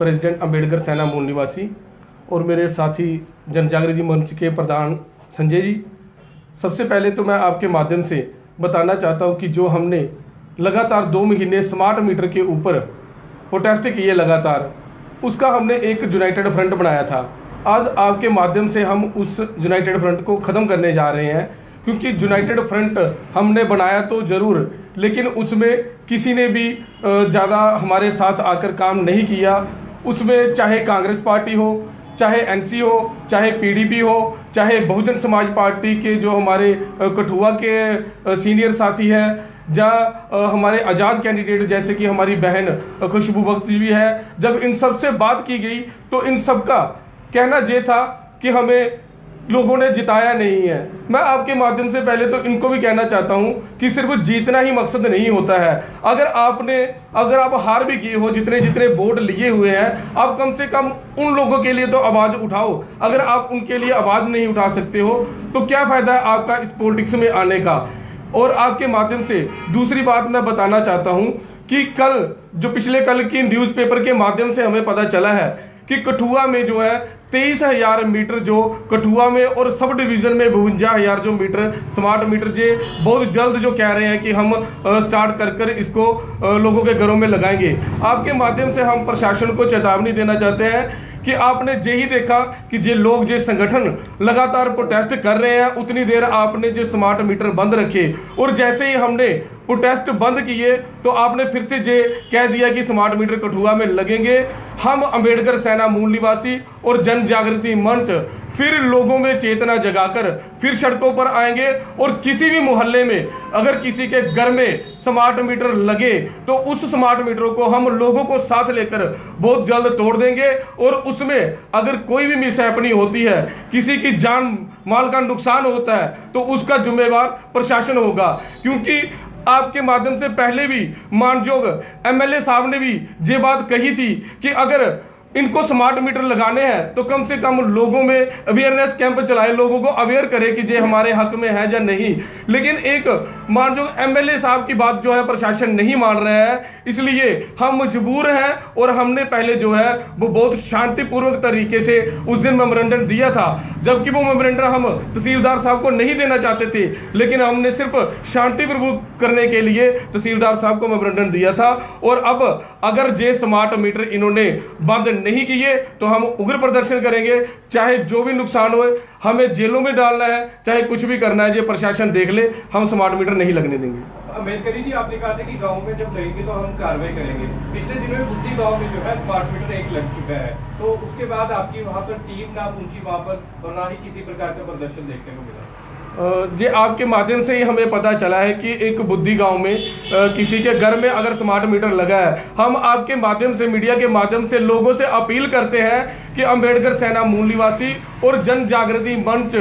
President Ambedkar सेना मूल निवासी और मेरे साथी जन जागृति मंच के प्रधान संजय जी, सबसे पहले तो मैं आपके माध्यम से बताना चाहता हूं कि जो हमने लगातार 2 महीने स्मार्ट मीटर के ऊपर प्रोटेस्ट किए लगातार, उसका हमने एक यूनाइटेड फ्रंट बनाया था। आज आपके माध्यम से हम उस यूनाइटेड फ्रंट को ख़त्म करने जा रहे हैं, क्योंकि यूनाइटेड फ्रंट हमने बनाया तो ज़रूर, लेकिन उसमें किसी ने भी ज़्यादा हमारे साथ आकर काम नहीं किया। उसमें चाहे कांग्रेस पार्टी हो, चाहे एनसी हो, चाहे पीडीपी हो, चाहे बहुजन समाज पार्टी के जो हमारे कठुआ के सीनियर साथी हैं, जहाँ हमारे आज़ाद कैंडिडेट जैसे कि हमारी बहन खुशबू बख्शी भी है, जब इन सब से बात की गई तो इन सब का कहना ये था कि हमें लोगों ने जिताया नहीं है। मैं आपके माध्यम से पहले तो इनको भी कहना चाहता हूं कि सिर्फ जीतना ही मकसद नहीं होता है। अगर आप हार भी किए हो, जितने जितने वोट लिए हुए हैं, आप कम से कम उन लोगों के लिए तो आवाज़ उठाओ। अगर आप उनके लिए आवाज़ नहीं उठा सकते हो तो क्या फ़ायदा है आपका इस पॉलिटिक्स में आने का। और आपके माध्यम से दूसरी बात मैं बताना चाहता हूँ कि पिछले कल की न्यूज़पेपर के माध्यम से हमें पता चला है कि कठुआ में जो है 23,000 मीटर जो कठुआ में और सब डिवीज़न में 52,000 जो मीटर स्मार्ट मीटर जे बहुत जल्द जो कह रहे हैं कि हम स्टार्ट कर इसको लोगों के घरों में लगाएंगे। आपके माध्यम से हम प्रशासन को चेतावनी देना चाहते हैं कि आपने यही देखा कि जे लोग जे संगठन लगातार प्रोटेस्ट कर रहे हैं, उतनी देर आपने जो स्मार्ट मीटर बंद रखे, और जैसे ही हमने प्रोटेस्ट बंद किए तो आपने फिर से जे कह दिया कि स्मार्ट मीटर कठुआ में लगेंगे। हम अंबेडकर सेना मूल निवासी और जन जागृति मंच फिर लोगों में चेतना जगाकर फिर सड़कों पर आएंगे, और किसी भी मोहल्ले में अगर किसी के घर में स्मार्ट मीटर लगे तो उस स्मार्ट मीटरों को हम लोगों को साथ लेकर बहुत जल्द तोड़ देंगे। और उसमें अगर कोई भी मिसहैपनिंग होती है, किसी की जान माल का नुकसान होता है, तो उसका जिम्मेवार प्रशासन होगा। क्योंकि आपके माध्यम से पहले भी मानयोग एमएलए साहब ने भी ये बात कही थी कि अगर इनको स्मार्ट मीटर लगाने हैं तो कम से कम लोगों में अवेयरनेस कैंप चलाए, लोगों को अवेयर करे कि ये हमारे हक में है या नहीं। लेकिन एक मानयोग एमएलए साहब की बात जो है प्रशासन नहीं मान रहा है, इसलिए हम मजबूर हैं। और हमने पहले जो है वो बहुत शांतिपूर्वक तरीके से उस दिन मेमोरेंडम दिया था, जबकि वो मेमोरेंडम हम तहसीलदार साहब को नहीं देना चाहते थे, लेकिन हमने सिर्फ शांतिपूर्वक करने के लिए तहसीलदार साहब को मेमोरेंडम दिया था। और अब अगर ये स्मार्ट मीटर इन्होंने बंद नहीं किए तो हम उग्र प्रदर्शन करेंगे, चाहे जो भी नुकसान हो, हमें जेलों में डालना है, चाहे कुछ भी करना है, जो प्रशासन देख ले, हम स्मार्ट मीटर नहीं लगने देंगे। अंबेडकर जी, आपने कहा था कि गांव में जब लगेंगे तो हम कार्रवाई करेंगे। पिछले दिनों में बुद्धि गांव में जो है स्मार्ट मीटर एक लग चुका है, तो उसके बाद आपकी वहां पर टीम ना पहुंची वहां पर, और ना ही किसी प्रकार का प्रदर्शन देखने को मिला। ये आपके माध्यम से ही हमें पता चला है कि एक बुद्धि गांव में किसी के घर में अगर स्मार्ट मीटर लगा है। हम आपके माध्यम से, मीडिया के माध्यम से लोगों से अपील करते हैं कि अंबेडकर सेना मूल निवासी और जन जागृति मंच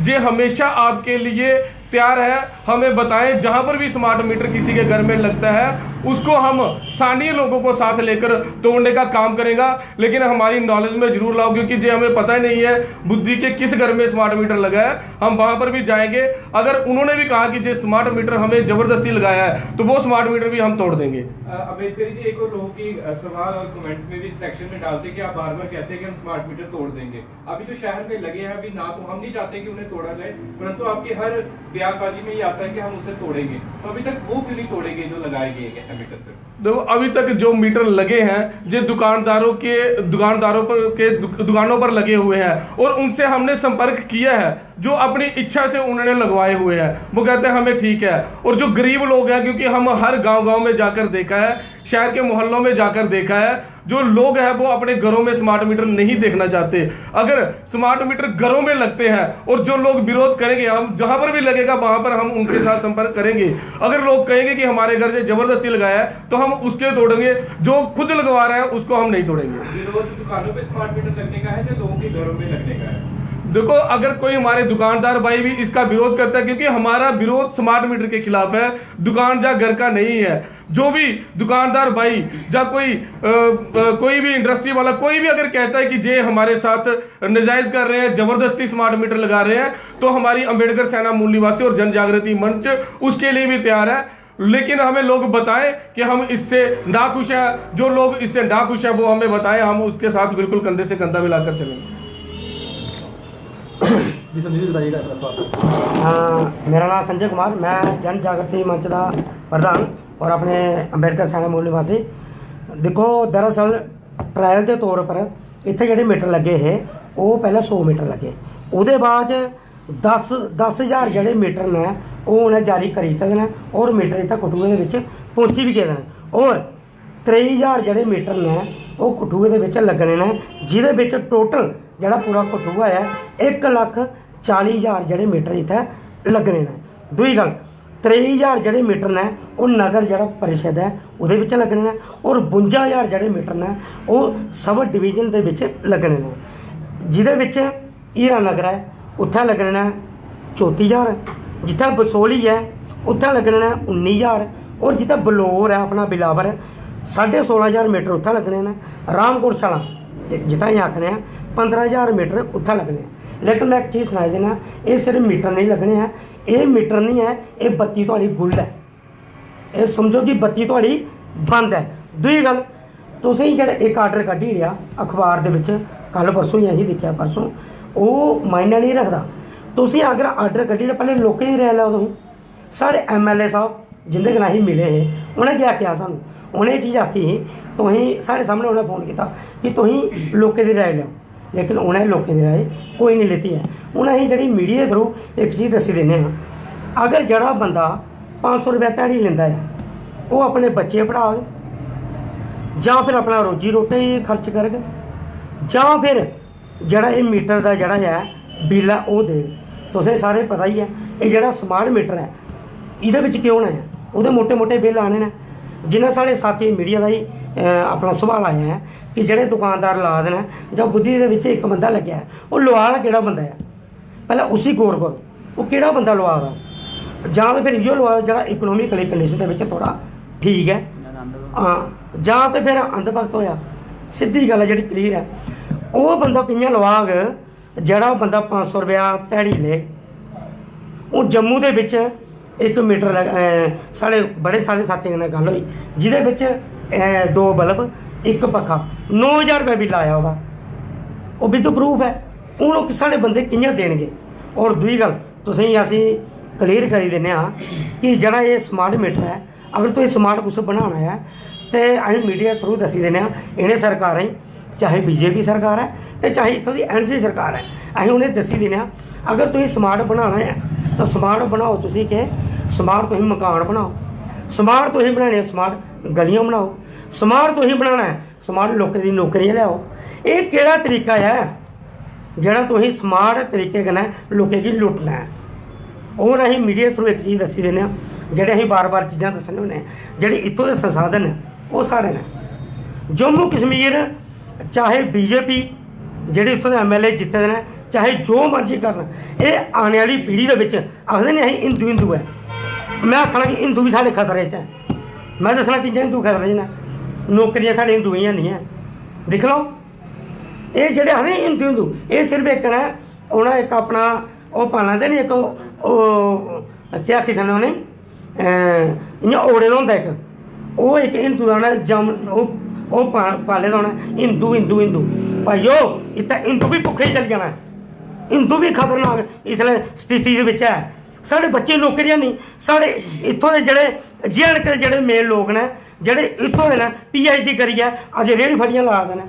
ये हमेशा आपके लिए तैयार है। हमें बताएं, जहां पर भी स्मार्ट मीटर किसी के घर में लगता है उसको हम स्थानीय लोगों को साथ लेकर तोड़ने का काम करेगा। लेकिन हमारी नॉलेज में जरूर लाओ, क्योंकि जो हमें पता ही नहीं है बुद्धि के किस घर में स्मार्ट मीटर लगा है। हम वहां पर भी जाएंगे, अगर उन्होंने भी कहा कि जो स्मार्ट मीटर हमें जबरदस्ती लगाया है तो वो स्मार्ट मीटर भी हम तोड़ देंगे। अंबेडकर जी, एक और लोगों की सवाल और कमेंट में भी सेक्शन में डालते कि आप बार बार कहते हैं कि हम स्मार्ट मीटर तोड़ देंगे। अभी जो शहर में लगे हैं, अभी ना तो हम नहीं चाहते कि उन्हें तोड़ा जाए, परंतु आपकी हर बयानबाजी में ये आता है कि हम उसे तोड़ेंगे। तो अभी तक वो क्यों नहीं तोड़ेंगे जो लगाए गए हैं मीटर पे? देखो, अभी तक जो मीटर लगे हैं जो दुकानदारों के दुकानों पर लगे हुए हैं, और उनसे हमने संपर्क किया है, जो अपनी इच्छा से उन्होंने लगवाए हुए हैं, वो कहते हैं हमें ठीक है। और जो गरीब लोग हैं, क्योंकि हम हर गांव में जाकर देखा है, शहर के मोहल्लों में जाकर देखा है, जो लोग हैं वो अपने घरों में स्मार्ट मीटर नहीं देखना चाहते। अगर स्मार्ट मीटर घरों में लगते हैं और जो लोग विरोध करेंगे, हम जहां पर भी लगेगा वहां पर हम उनके साथ संपर्क करेंगे। अगर लोग कहेंगे कि हमारे घर से जबरदस्ती लगाया है तो हम उसके तोड़ेंगे, जो खुद लगवा रहा है उसको हम नहीं तोड़ेंगे। विरोध दुकानों पे स्मार्ट मीटर लगने का है, जो लोगों के घरों में लगने का है। देखो, अगर कोई हमारे दुकानदार भाई भी इसका विरोध करता है, क्योंकि हमारा विरोध स्मार्ट मीटर के खिलाफ है, दुकान जा घर का नहीं है। जो भी दुकानदार भाई या कोई भी इंडस्ट्री वाला कोई भी अगर कहता है कि जे हमारे साथ नाजायज कर रहे हैं, जबरदस्ती स्मार्ट मीटर लगा रहे हैं, तो हमारी अंबेडकर सेना मूल निवासी और जन जागृति मंच उसके लिए भी तैयार है। लेकिन हमें लोग बताएं कि हम इससे नाखुश हैं। जो लोग इससे नाखुश हैं वो हमें बताएं, हम उसके साथ बिल्कुल कंधे से कंधा मिलाकर चलेंगे। जी संजय जी बताइएगा अपना सवाल। मेरा नाम संजय कुमार, मैं जन जागृति मंच का प्रधान और अपने अंबेडकर सैना मूल निवासी। देखो दरअसल ट्रायल के तौर पर इतने जोड़े मीटर लगे है वो पहले 100 मीटर लगे, वो बाद 10,000 जोड़े मीटर ने वो उन्हें जारी करी दिते हैं और मीटर इतना कठुए के पहुँची भी गए हैं और 23,000 जोड़े मीटर ने वो कठुए के लगने ने, जिदे टोटल जोड़ा पूरा कठुआ है 1,40,000 जोड़े मीटर इतने लगने ने। दूई गल 23,000 जोड़े मीटर ने वो नगर जोड़ा परिषद है वो लगने ने और 52,000 जोड़े मीटर ने वो सब डिवीजन के लगने ने, जिदे हीरा नगर है उत्थे लगने ने 34,000, जिथे बसोली है उत्थे लगने ने 19,000 और जिथे बलौर है अपना बिलावर 16,500 मीटर उत्थे लगने ने। रामकोट शाला जितना ही आखने 15,000 मीटर उत्थे लगने हैं। लेकिन मैं एक चीज़ सुनाई देना, ये सिर्फ मीटर नहीं लगने हैं, ये मीटर नहीं है, ये बत्ती थोड़ी गुल है, ये समझो कि बत्ती थोड़ी बंद है। दूई गल तुसीं जेह्ड़ा एक आर्डर कड्ढी ओड़ेआ अखबार दे विच कल परसों ही असीं दिक्खेआ परसों, वो मायने नहीं रखदा। तुसीं अगर आर्डर कड्ढी ओड़ेआ पहले लोकें दी राय लैओ। तुसीं साढ़े MLA साहब जिंदे कन्नै असीं मिले हे उ'नें क्या आखेआ सानूं, उ'नें चीज़ आखी तुसीं साढ़े सामने उ'नें फोन किया कि तुसीं लोकें दी राय लैओ, लेकिन उन्हें लोकें दी राय कोई नहीं लेती है। हूँ असीं जिहड़ी मीडिया थ्रू एक चीज़ दस्सी दिंदे हां, अगर जड़ा बंदा 500 रुपया ध्याड़ी लैंदा है वो अपने बच्चे पढ़ाग जां फिर अपना रोजी रोटी खर्च करग जां फिर जड़ा ये मीटर का जड़ा है बिल है वो दे। तुसें सारे पता ही है ये जड़ा स्मार्ट मीटर है इहदे विच क्यों होना है, वो मोटे मोटे बिल आने ने। जिन्हें साढ़े साथी मीडिया का ही अपना सवाल आया है कि जोड़े दुकानदार ला देना जब बुद्धि के एक बंदा लग्या है वो लुआ दा किहड़ा बंदा है, पहले उसी गौर करो वो किहड़ा बंदा लुआ दा, जां तो फिर इो लुआ जो इकोनॉमिकली कंडीशन के थोड़ा ठीक है, हाँ जां तो फिर अंधभगत होया। सीधी गल है जी क्लीयर है, वो बंदा कि'यां लवाग जड़ा बंदा 500 रुपया ध्याड़ी ले। वो जम्मू के विच एक मीटर साढ़े बड़े सारे साथियों ने गल हुई जिहदे 2 बल्ब 1 पक्खा 9,000 रुपया बिल आया वो विद प्रूफ है। हूँ साढ़े बंदे कि'यां देणगे। और दूई गल तुसीं असीं क्लीयर करी दिंदे हां कि जड़ा ये स्मार्ट मीटर है अगर तुसीं स्मार्ट कुछ बनाना है तो असीं मीडिया थ्रू दस्सी दिंदे हां इन्हें सरकारें चाहे BJP सरकार है तो चाहे इत्थों दी NC सरकार है, असीं उन्हें दस्सी दिंदे हां अगर तुसीं स्मार्ट बनाना है तो स्मार्ट बनाओ, तुसीं के स्मार्ट तुसीं मकान बनाओ, स्मार्ट तुसीं बनाने स्मार्ट गलियां बनाओ, स्मार्ट तुसीं बनाना है स्मार्ट लोकें दी नौकरियां लियाओ। ये केड़ा तरीका है जिहड़ा तुसीं स्मार्ट तरीके कन्नै लोकें गी लुट्टना है। और असीं मीडिया थ्रू एक चीज़ दस्सी दिंदे हां जेह्ड़े असीं बार बार चीज़ां दस्सने होन्ने जेह्ड़े इत्थों दे संसाधन ने वो साढ़े ने। जम्मू कश्मीर चाहे BJP जेह्ड़े इत्थों दे MLA जित्ते दे ने चाहे जो मर्जी करन, ये आने वाली पीढ़ी दे विच आखदे ने असीं हिंदू है, मैं आखना कि हिंदू भी साढ़े खतरे च है। मैं दसना कि हिंदू खतरे च ने, नौकरियां साढ़े हिंदू ही नहीं है। दिख लो ये जेह्ड़े आखदे हिंदू ये सिर्फ एक ने उन्हें एक अपना वो पा लैंदे नी एक क्या आखी सकने उ'नें इ'यां ओड़े दा होंदा एक हिंदू का उ'नें जम वो पाले दा उ'नें हिंदू हिंदू हिंदू भाइयो इत्थै हिंदू भी भुक्खे चली जाना, हिंदू भी खतरनाक इसलै स्थिति दे विच है। साढ़े बच्चे नौकरियां नहीं, साढ़े इत्थों दे जेह्ड़े JNK दे जेह्ड़े मेन लोग ने जेह्ड़े इत्थों दे ने PhD करियै अज रेहड़ी फड़ियां ला दे ने।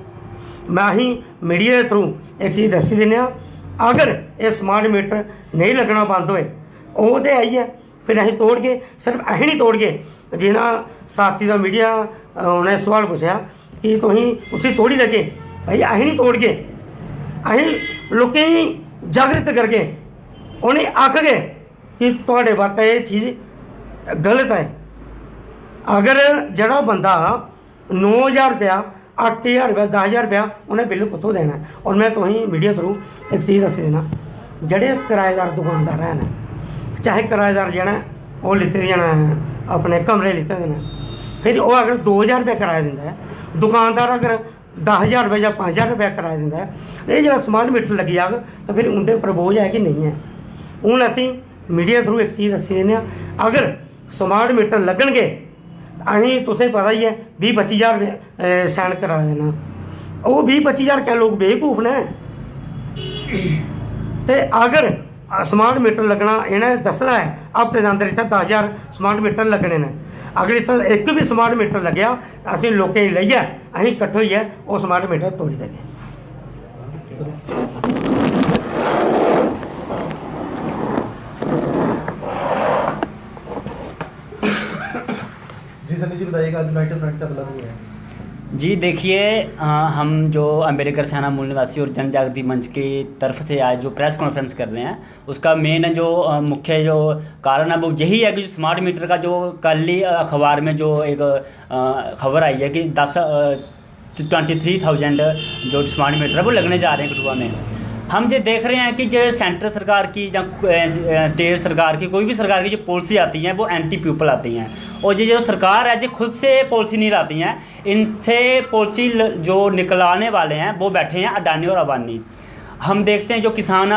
मैं असीं मीडिया दे थ्रू एक चीज़ दस्सी दिन्ने आं अगर ये स्मार्ट मीटर नहीं लगना बंद होए वो तो आई है फिर असीं तोड़गे, सिर्फ असीं नहीं तोड़गे। जिन्ना साथी का मीडिया उन्हें सवाल पूछा कि तुसीं उसी तोड़ी देगे, भाई असीं नहीं तोड़गे, असीं लोकें गी जागृत करगे, उन्हें आखगे कि तुहाडे वास्ते ये चीज़ गलत है। अगर जड़ा बंदा 9,000 रुपया 8,000 रुपया 10,000 रुपया उन्हें बिल कुत्थों देना है। और मैं तुसीं मीडिया थ्रू एक चीज़ दस्सी देना जेह्ड़े किराएदार दुकानदार हैं चाहे किराएदार जेह्ड़ा वो लिते दे न अपने कमरे लिते दे न, फिर वो अगर 2,000 रुपया किराया दिंदा है, दुकानदार अगर 10,000 रुपया या 5,000 रुपया किराया दिंदा है, ये जो स्मार्ट मीटर लगी जाग तो फिर उनके पर बोझ है कि नहीं है। हूँ असीं मीडिया थ्रू एक चीज़ दस्सी देने अगर स्मार्ट मीटर लगणगे अहीं तुसें पता ही है 20-25 हज़ार साइन करा देना। वो 20-25 हज़ार क्या लोग बेवकूफ ने। ते अगर स्मार्ट मीटर लगना इन्हें दसना है हफ्ते के अंदर इतना 10,000 स्मार्ट मीटर लगने ने। अगर इतना एक भी स्मार्ट मीटर लग्या असीं लोकें लइयै असीं इकट्ठे होइयै वो स्मार्ट मीटर तोड़ी देंगे। जी सनी जी बताइएगा, आज यूनाइटेड फ्रंट से अलग हुए हैं। जी देखिए, हम जो अम्बेडकर सेना मूल निवासी और जन जागृति मंच की तरफ से आज जो प्रेस कॉन्फ्रेंस कर रहे हैं उसका मेन जो मुख्य जो कारण है वो यही है कि जो स्मार्ट मीटर का जो कल ही अखबार में जो एक खबर आई है कि 23,000 जो स्मार्ट मीटर है वो लगने जा रहे हैं कठुआ में। हम ये देख रहे हैं कि जो सेंटर सरकार की या स्टेट सरकार की कोई भी सरकार की जो पॉलिसी आती हैं वो एंटी पीपल आती हैं, और ये जो सरकार है जो खुद से पॉलिसी नहीं लाती हैं, इनसे पॉलिसी जो निकलाने वाले हैं वो बैठे हैं अडानी और अंबानी। हम देखते हैं जो किसान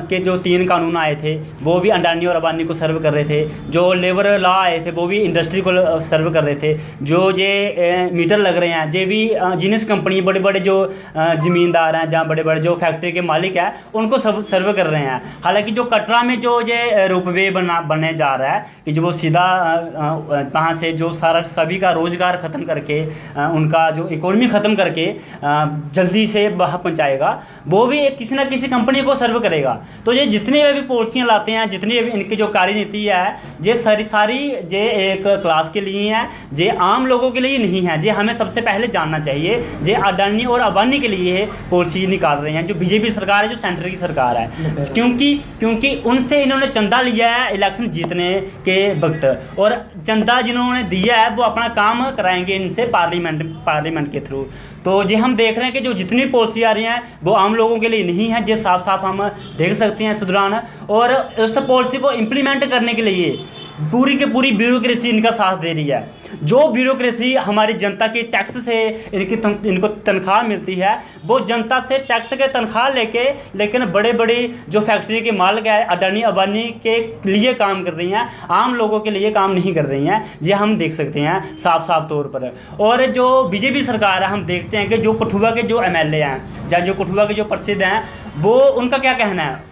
के जो 3 कानून आए थे वो भी अडानी और अंबानी को सर्व कर रहे थे, जो लेबर लॉ आए थे वो भी इंडस्ट्री को सर्व कर रहे थे, जो ये मीटर लग रहे हैं ये भी जिनिस कंपनी बड़े बड़े जो ज़मींदार हैं जहाँ बड़े बड़े जो फैक्ट्री के मालिक हैं उनको सर्व कर रहे हैं। हालांकि जो कटरा में जो ये रोपवे बनने जा रहा है कि जो वो सीधा वहाँ से जो सारा सभी का रोज़गार ख़त्म करके उनका जो इकोनॉमी ख़त्म करके जल्दी से वहाँ पहुँचाएगा, वो भी एक किसी ना किसी कंपनी को सर्व करेगा। तो ये जितनी भी पॉलिसियाँ लाते हैं, जितनी भी इनकी जो कार्यनीति है ये सारी ये एक क्लास के लिए हैं, ये आम लोगों के लिए नहीं है। ये हमें सबसे पहले जानना चाहिए ये अडानी और अंबानी के लिए पॉलिसी निकाल रहे हैं, जो बीजेपी सरकार है, जो सेंटर की सरकार है, क्योंकि उनसे इन्होंने चंदा लिया है इलेक्शन जीतने के वक्त, और चंदा जिन्होंने दिया है वो अपना काम कराएंगे इनसे पार्लियामेंट के थ्रू। तो ये हम देख रहे हैं कि जो जितनी पॉलिसी आ रही हैं वो आम लोगों के लिए नहीं है, ये साफ साफ हम देख सकते हैं इस दौरान। और उस पॉलिसी को इम्प्लीमेंट करने के लिए पूरी की पूरी ब्यूरोक्रेसी इनका साथ दे रही है। जो ब्यूरोक्रेसी हमारी जनता की टैक्स से इनको तनख्वाह मिलती है, वो जनता से टैक्स के तनख्वाह लेके लेकिन बड़े बड़े जो फैक्ट्री के मालिक है अडानी अंबानी के लिए काम कर रही हैं, आम लोगों के लिए काम नहीं कर रही हैं। ये हम देख सकते हैं साफ साफ तौर पर। और जो बीजेपी सरकार है हम देखते हैं कि जो कठुआ के जो MLA हैं या जो कठुआ के जो प्रसिद्ध हैं वो उनका क्या कहना है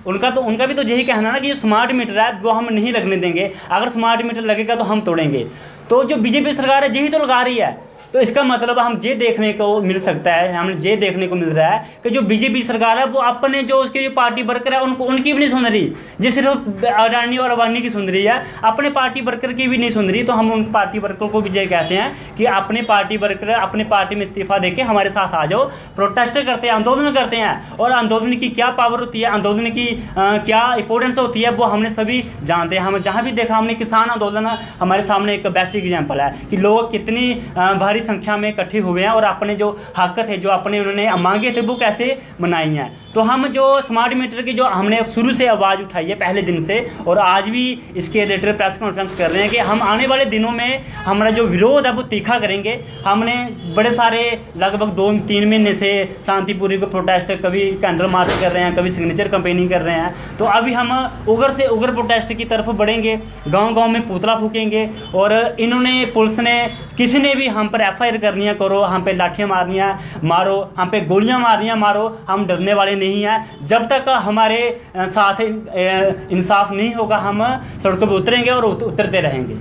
उनका भी तो यही कहना है ना कि जो स्मार्ट मीटर है वो हम नहीं लगने देंगे, अगर स्मार्ट मीटर लगेगा तो हम तोड़ेंगे। तो जो बीजेपी सरकार है यही तो लगा रही है। तो इसका मतलब हम ये देखने को मिल सकता है, हमें ये देखने को मिल रहा है कि जो बीजेपी सरकार है वो अपने जो उसके जो पार्टी वर्कर है उनकी भी नहीं सुन रही, जो सिर्फ अडानी और अंबानी की सुन रही है, अपने पार्टी वर्कर की भी नहीं सुन रही। तो हम उन पार्टी वर्कर को भी ये कहते हैं कि अपने पार्टी वर्कर अपने पार्टी में इस्तीफा देके हमारे साथ आ जाओ, प्रोटेस्ट करते हैं, आंदोलन करते हैं। और आंदोलन की क्या पावर होती है, आंदोलन की क्या इंपॉर्टेंस होती है वो हमने सभी जानते हैं। हम जहाँ भी देखा हमने किसान आंदोलन हमारे सामने एक बेस्ट एग्जाम्पल है कि लोग कितनी भारी संख्या में इकट्ठे हुए हैं और अपने जो हक थे जो अपने उन्होंने मांगे थे वो कैसे मनाई हैं। तो हम जो स्मार्ट मीटर की जो हमने शुरू से आवाज़ उठाई है पहले दिन से, और आज भी इसके रिलेटेड प्रेस कॉन्फ्रेंस कर रहे हैं कि हम आने वाले दिनों में हमारा जो विरोध है वो तीखा करेंगे। हमने बड़े सारे लगभग 2-3 महीने से शांतिपूर्वक प्रोटेस्ट, कभी कैंडल मार्च कर रहे हैं, कभी सिग्नेचर कैंपेनिंग कर रहे हैं। तो अभी हम उग्र से उग्र प्रोटेस्ट की तरफ बढ़ेंगे, गाँव में पुतला फूकेंगे। और इन्होंने पुलिस ने किसी ने भी हम पर FIR करनी है करो, हम पे लाठियाँ मारनियाँ मारो, हम पे गोलियाँ मारनियाँ मारो, हम डरने वाले नहीं हैं। जब तक हमारे साथ इंसाफ नहीं होगा हम सड़कों पर उतरेंगे और उतरते रहेंगे।